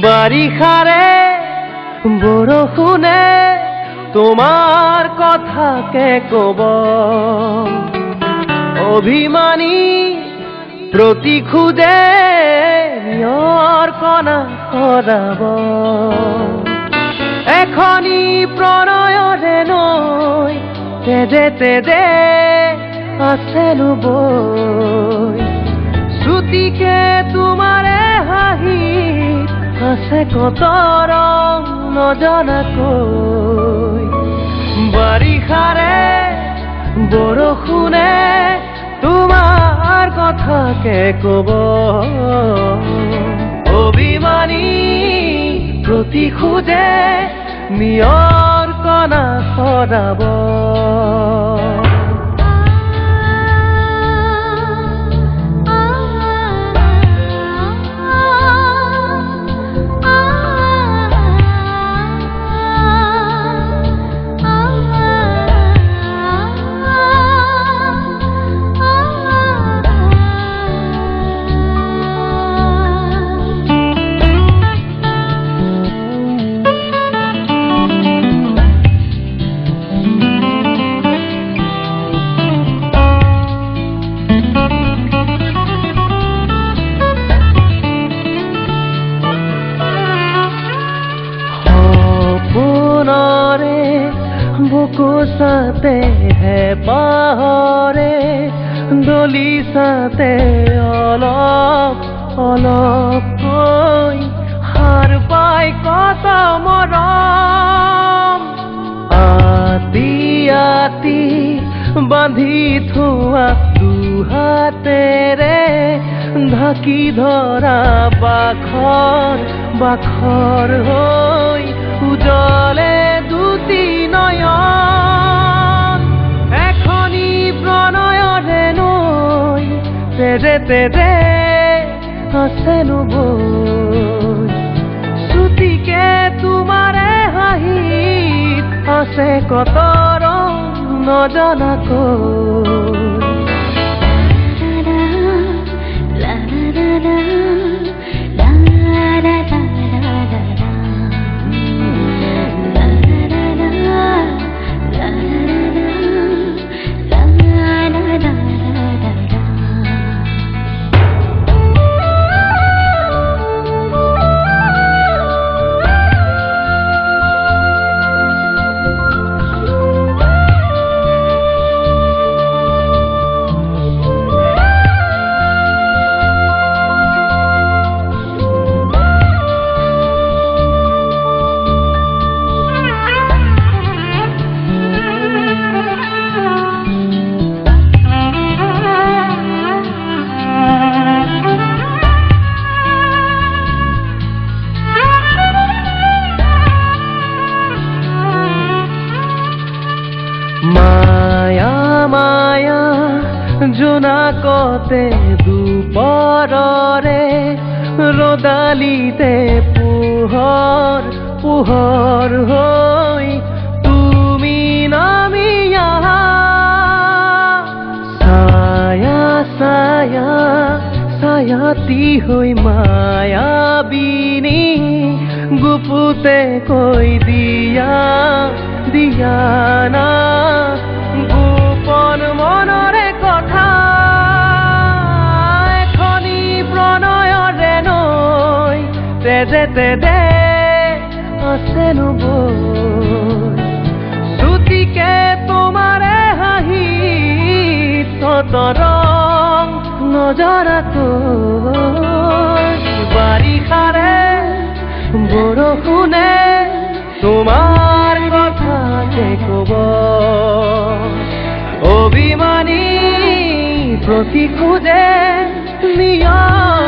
বাৰিষাৰে বৰষুণে তোমাৰ কথাকে কব, অভিমানী প্ৰতিশোধে নিয়ৰ কণা সৰাব। এখনি প্ৰণয়ৰে নৈ তেজে তেজে আছেনো বৈ, শ্ৰুতিকে তোমাৰে হাঁহি আছে কত ৰং নজনাকৈ। বাৰিষাৰে বৰষুণে তোমাৰ কথাকে কব, অভিমানী প্ৰতিশোধে নিয়ৰ কণা সৰাব। বুকুচাতে হেঁপাহৰে দলিচাতে অলপ অলপকৈ সাৰ পাই কত মৰম। আতি আতি বান্ধি থোৱা দুহাতেৰে ঢাকি ধৰা বাখৰ বাখৰ হৈ উজলে দুটি নয়ন। এখনি প্ৰণয়ৰে নৈ তেজে তেজে আছেনো বৈ, শ্ৰুতিকে তোমাৰে হাঁহিত আছে কত ৰং নজনাকৈ। মায়া মায়া জোনাকতে দুপৰৰে ৰদালিতে পোহৰ পোহৰ হৈ তুমি নামি আহা। ছায়া ছায়া ছায়াতি হৈ মায়াবিনী গুপুতে কৈ দিয়া দিয়া না গোপন মনৰে কথা। এখনি প্ৰণয়ৰে নৈ তেজে তেজে আছেনো বৈ, শ্ৰুতিকে তোমাৰে হাঁহিত কত ৰং নজনাকৈ। বাৰিষাৰে বৰষুণে তোমাৰ কথাকে কব, অভিমানী প্ৰতিশোধে নিয়ৰ